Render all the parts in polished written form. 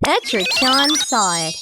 Etra-chan saw it.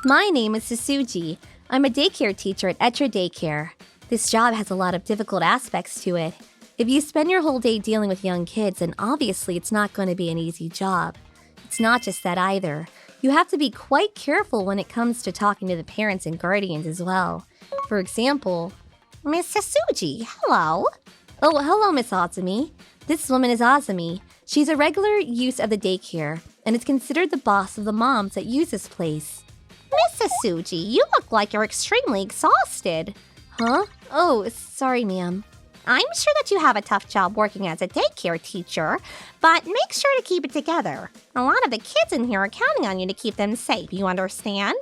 My name is Sasuji. I'm a daycare teacher at Etra Daycare. This job has a lot of difficult aspects to it. If you spend your whole day dealing with young kids, then obviously it's not going to be an easy job. It's not just that either. You have to be quite careful when it comes to talking to the parents and guardians as well. For example, Miss Sasuji, hello. Oh, hello, Miss Azumi. This woman is Azumi. She's a regular use of the daycare, and is considered the boss of the moms that use this place. Miss Sasuji, you look like you're extremely exhausted. Huh? Oh, sorry, ma'am. I'm sure that you have a tough job working as a daycare teacher, but make sure to keep it together. A lot of the kids in here are counting on you to keep them safe, you understand?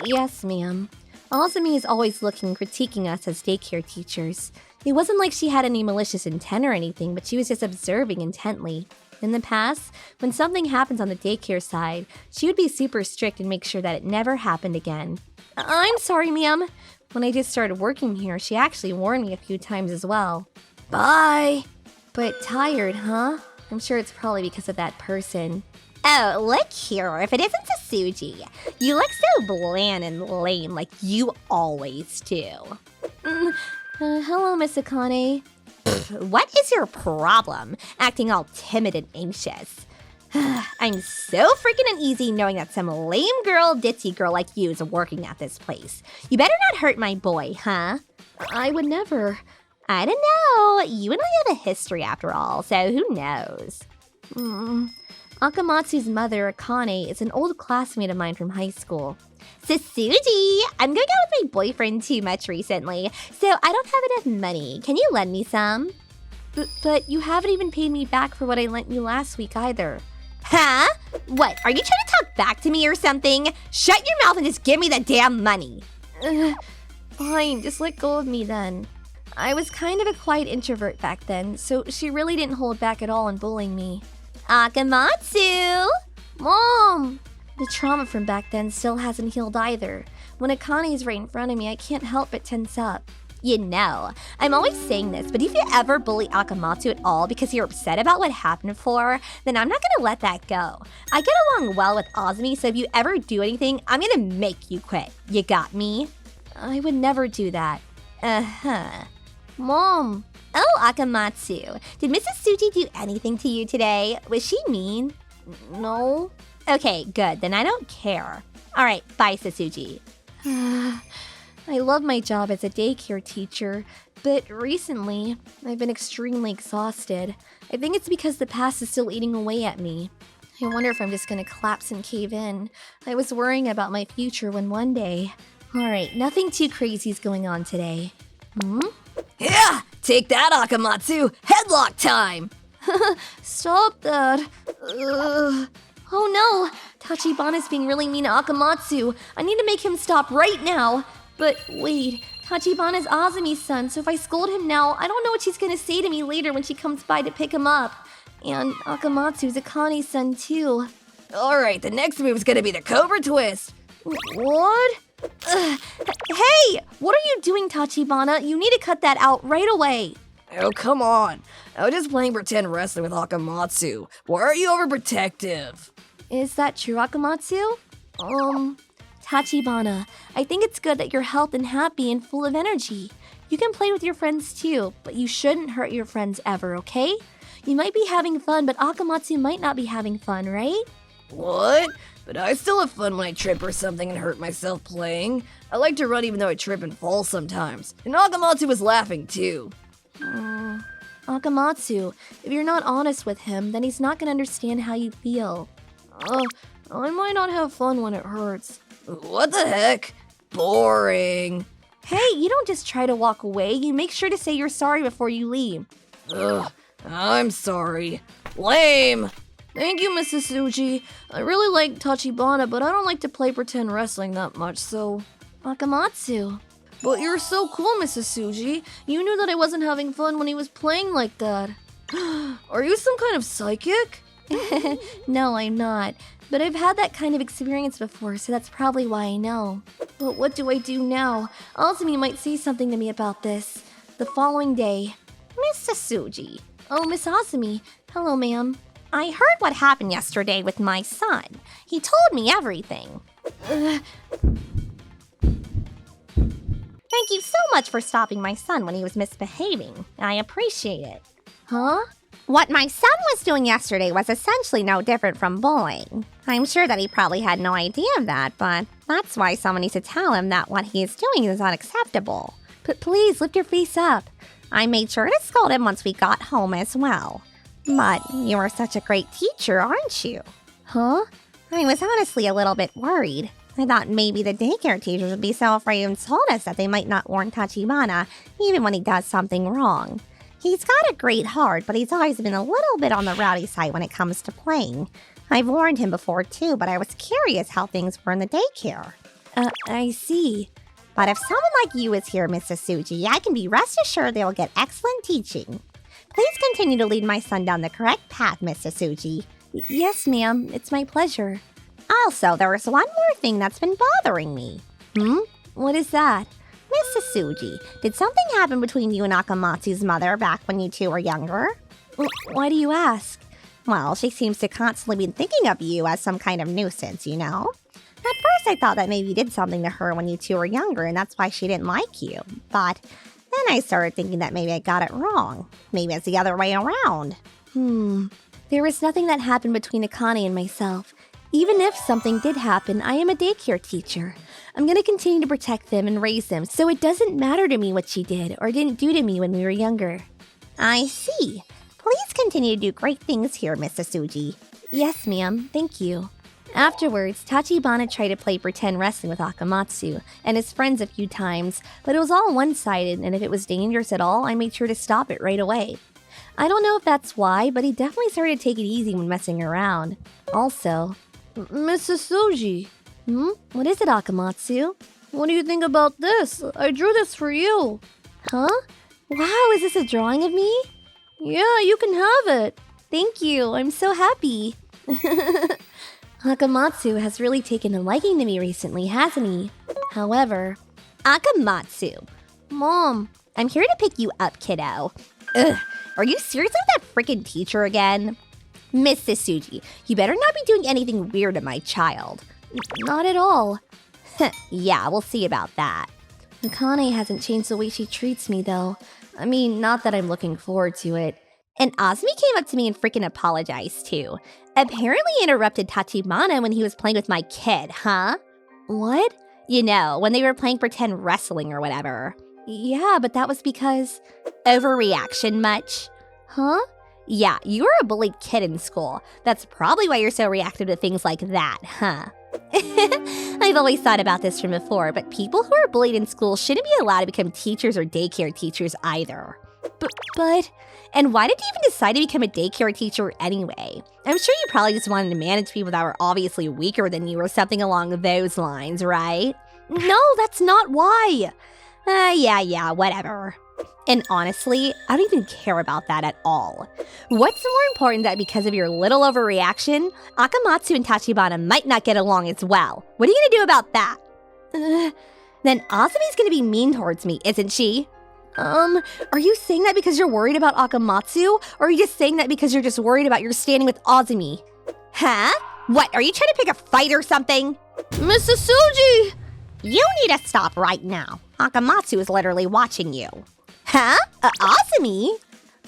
Yes, ma'am. Azumi is always looking and critiquing us as daycare teachers. It wasn't like she had any malicious intent or anything, but she was just observing intently. In the past, when something happens on the daycare side, she would be super strict and make sure that it never happened again. I'm sorry, ma'am. When I just started working here, she actually warned me a few times as well. Bye! But tired, huh? I'm sure it's probably because of that person. Oh, look here, if it isn't Sasuji, you look so bland and lame like you always do. Hello, Miss Akane. What is your problem? Acting all timid and anxious. I'm so freaking uneasy knowing that some lame girl, ditzy girl like you is working at this place. You better not hurt my boy, huh? I would never. I don't know. You and I have a history after all, so who knows? Akamatsu's mother, Akane, is an old classmate of mine from high school. Sasuji, I'm going out with my boyfriend too much recently, so I don't have enough money. Can you lend me some? But you haven't even paid me back for what I lent you last week either. Huh? What, are you trying to talk back to me or something? Shut your mouth and just give me the damn money. Fine, just let go of me then. I was kind of a quiet introvert back then, so she really didn't hold back at all in bullying me. Akamatsu! Mom! The trauma from back then still hasn't healed either. When Akane's right in front of me, I can't help but tense up. You know, I'm always saying this, but if you ever bully Akamatsu at all because you're upset about what happened before, then I'm not gonna let that go. I get along well with Azumi, so if you ever do anything, I'm gonna make you quit. You got me? I would never do that. Uh-huh. Mom! Oh, Akamatsu, did Mrs. Suji do anything to you today? Was she mean? No. Okay, good, then I don't care. Alright, bye, Sasuji. I love my job as a daycare teacher, but recently, I've been extremely exhausted. I think it's because the past is still eating away at me. I wonder if I'm just gonna collapse and cave in. I was worrying about my future when one day... Alright, nothing too crazy is going on today. Yeah! Take that, Akamatsu! Headlock time! Stop that. Oh no! Tachibana's being really mean to Akamatsu. I need to make him stop right now. But wait, Tachibana's Azumi's son, so if I scold him now, I don't know what she's gonna say to me later when she comes by to pick him up. And Akamatsu's Akane's son too. Alright, the next move's gonna be the Cobra Twist. What? Hey! What are you doing, Tachibana? You need to cut that out right away. Oh, come on. I was just playing pretend wrestling with Akamatsu. Why are you overprotective? Is that true, Akamatsu? Tachibana, I think it's good that you're healthy and happy and full of energy. You can play with your friends too, but you shouldn't hurt your friends ever, okay? You might be having fun, but Akamatsu might not be having fun, right? What? But I still have fun when I trip or something and hurt myself playing. I like to run even though I trip and fall sometimes. And Akamatsu was laughing too. Akamatsu, if you're not honest with him, then he's not gonna understand how you feel. I might not have fun when it hurts. What the heck? Boring. Hey, you don't just try to walk away, you make sure to say you're sorry before you leave. Ugh, I'm sorry. Lame! Thank you, Mrs. Suji. I really like Tachibana, but I don't like to play pretend wrestling that much, so... Akamatsu. But you're so cool, Mrs. Suji. You knew that I wasn't having fun when he was playing like that. Are you some kind of psychic? No, I'm not. But I've had that kind of experience before, so that's probably why I know. But what do I do now? Azumi might say something to me about this. The following day... Miss Sasuji. Oh, Miss Azumi. Hello, ma'am. I heard what happened yesterday with my son. He told me everything. Thank you so much for stopping my son when he was misbehaving. I appreciate it. Huh? What my son was doing yesterday was essentially no different from bullying. I'm sure that he probably had no idea of that, but that's why someone needs to tell him that what he is doing is unacceptable. But please lift your face up. I made sure to scold him once we got home as well. But you are such a great teacher, aren't you? Huh? I was honestly a little bit worried. I thought maybe the daycare teachers would be so afraid and told us that they might not warn Tachibana even when he does something wrong. He's got a great heart, but he's always been a little bit on the rowdy side when it comes to playing. I've warned him before too, but I was curious how things were in the daycare. I see. But if someone like you is here, Mrs. Suji, I can be rest assured they will get excellent teaching. Please continue to lead my son down the correct path, Mrs. Suji. Yes, ma'am. It's my pleasure. Also, there is one more thing that's been bothering me. What is that? Mrs. Suji, did something happen between you and Akamatsu's mother back when you two were younger? Why do you ask? Well, she seems to constantly be thinking of you as some kind of nuisance, you know? At first, I thought that maybe you did something to her when you two were younger, and that's why she didn't like you. But then I started thinking that maybe I got it wrong. Maybe it's the other way around. There was nothing that happened between Akane and myself. Even if something did happen, I am a daycare teacher. I'm going to continue to protect them and raise them, so it doesn't matter to me what she did or didn't do to me when we were younger. I see. Please continue to do great things here, Mrs. Suji. Yes, ma'am. Thank you. Afterwards, Tachibana tried to play pretend wrestling with Akamatsu and his friends a few times, but it was all one-sided, and if it was dangerous at all, I made sure to stop it right away. I don't know if that's why, but he definitely started to take it easy when messing around. Also, Mrs. Suji. What is it, Akamatsu? What do you think about this? I drew this for you. Huh? Wow, is this a drawing of me? Yeah, you can have it. Thank you, I'm so happy. Akamatsu has really taken a liking to me recently, hasn't he? However, Akamatsu. Mom, I'm here to pick you up, kiddo. Ugh, are you seriously with that frickin' teacher again? Mrs. Suji, you better not be doing anything weird to my child. Not at all. Yeah, we'll see about that. Akane hasn't changed the way she treats me, though. I mean, not that I'm looking forward to it. And Azumi came up to me and freaking apologized, too. Apparently interrupted Tachibana when he was playing with my kid, huh? What? You know, when they were playing pretend wrestling or whatever. Yeah, but that was because... Overreaction much? Huh? Yeah, you were a bullied kid in school. That's probably why you're so reactive to things like that, huh? I've always thought about this from before, but people who are bullied in school shouldn't be allowed to become teachers or daycare teachers either. But... And why did you even decide to become a daycare teacher anyway? I'm sure you probably just wanted to manage people that were obviously weaker than you or something along those lines, right? No, that's not why. Yeah, whatever. And honestly, I don't even care about that at all. What's more important that because of your little overreaction, Akamatsu and Tachibana might not get along as well? What are you gonna do about that? Then Azumi's gonna be mean towards me, isn't she? Are you saying that because you're worried about Akamatsu? Or are you just saying that because you're just worried about your standing with Azumi? Huh? What, are you trying to pick a fight or something? Mrs. Suji! You need to stop right now. Akamatsu is literally watching you. Huh? Azumi?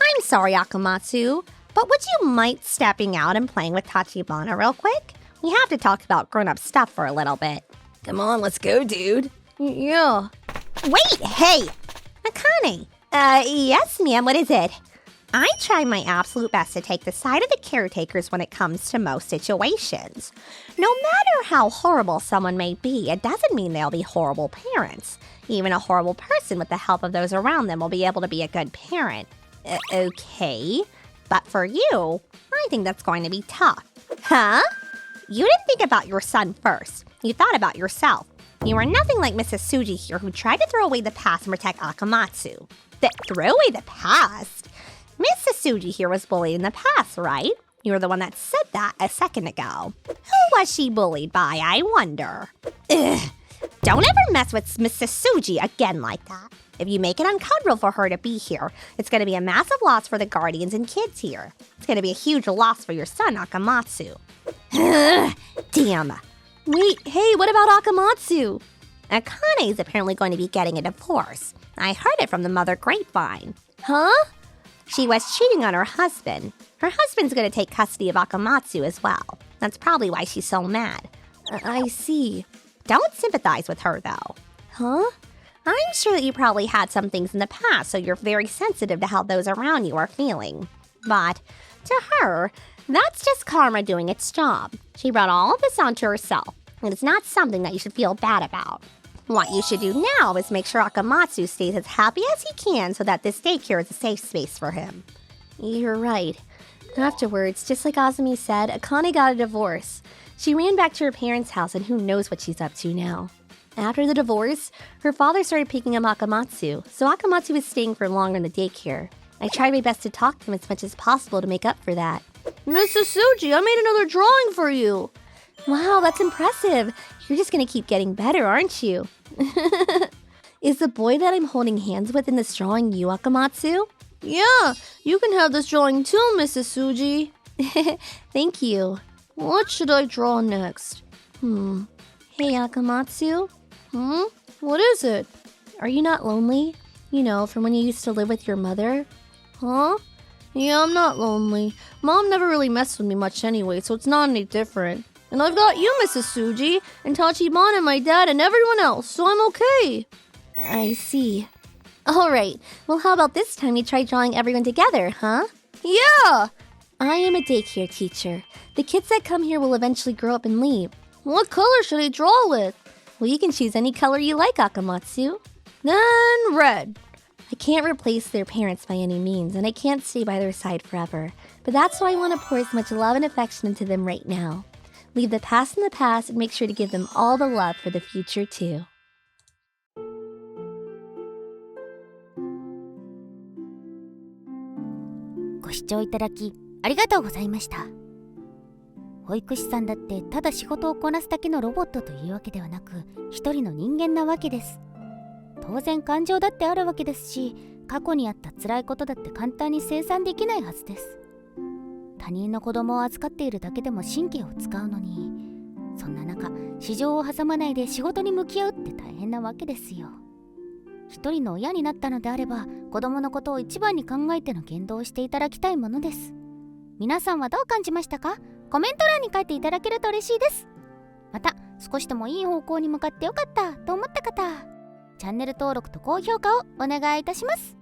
I'm sorry, Akamatsu, but would you mind stepping out and playing with Tachibana real quick? We have to talk about grown-up stuff for a little bit. Come on, let's go, dude. Yeah. Wait, hey! Akane. Yes, ma'am, what is it? I try my absolute best to take the side of the caretakers when it comes to most situations. No matter how horrible someone may be, it doesn't mean they'll be horrible parents. Even a horrible person with the help of those around them will be able to be a good parent. Okay, but for you, I think that's going to be tough. Huh? You didn't think about your son first. You thought about yourself. You are nothing like Mrs. Suji here who tried to throw away the past and protect Akamatsu. Throw away the past? Mrs. Suji here was bullied in the past, right? You were the one that said that a second ago. Who was she bullied by, I wonder? Ugh. Don't ever mess with Mrs. Suji again like that. If you make it uncomfortable for her to be here, it's going to be a massive loss for the guardians and kids here. It's going to be a huge loss for your son, Akamatsu. Damn. Wait, hey, what about Akamatsu? Akane is apparently going to be getting a divorce. I heard it from the mother grapevine. Huh? She was cheating on her husband. Her husband's going to take custody of Akamatsu as well. That's probably why she's so mad. I see. Don't sympathize with her, though. Huh? I'm sure that you probably had some things in the past, so you're very sensitive to how those around you are feeling. But to her, that's just karma doing its job. She brought all of this onto herself, and it's not something that you should feel bad about. What you should do now is make sure Akamatsu stays as happy as he can so that this daycare is a safe space for him. You're right. Afterwards, just like Azumi said, Akane got a divorce. She ran back to her parents' house, and who knows what she's up to now. After the divorce, her father started picking up Akamatsu, so Akamatsu was staying for longer in the daycare. I tried my best to talk to him as much as possible to make up for that. Mrs. Suji, I made another drawing for you. Wow, that's impressive. You're just gonna keep getting better, aren't you? Is the boy that I'm holding hands with in this drawing you, Akamatsu? Yeah, you can have this drawing too, Mrs. Suji. Thank you. What should I draw next? Hey, Akamatsu? What is it? Are you not lonely? You know, from when you used to live with your mother? Huh? Yeah, I'm not lonely. Mom never really messed with me much anyway, so it's not any different. And I've got you, Mrs. Suji, and Tachibana and my dad and everyone else, so I'm okay. I see. All right. Well, how about this time you try drawing everyone together, huh? Yeah! I am a daycare teacher. The kids that come here will eventually grow up and leave. What color should I draw with? Well, you can choose any color you like, Akamatsu. Then red. I can't replace their parents by any means, and I can't stay by their side forever. But that's why I want to pour as much love and affection into them right now. Leave the past in the past and make sure to give them all the love for the future, too. ご視聴いただきありがとうございました。保育士さんだってただ仕事をこなすだけのロボットというわけではなく、一人の人間なわけです。当然感情だってあるわけですし、過去にあった辛いことだって簡単に清算できないはずです。他人の子供を預かっているだけでも神経を使うのに、そんな中市場を挟まないで仕事に向き合うって大変なわけですよ。一人の親になったのであれば、子供のことを一番に考えての言動をしていただきたいものです。皆さんはどう感じましたか？コメント欄に書いていただけると嬉しいです。また少しでもいい方向に向かってよかったと思った方、チャンネル登録と高評価をお願いいたします。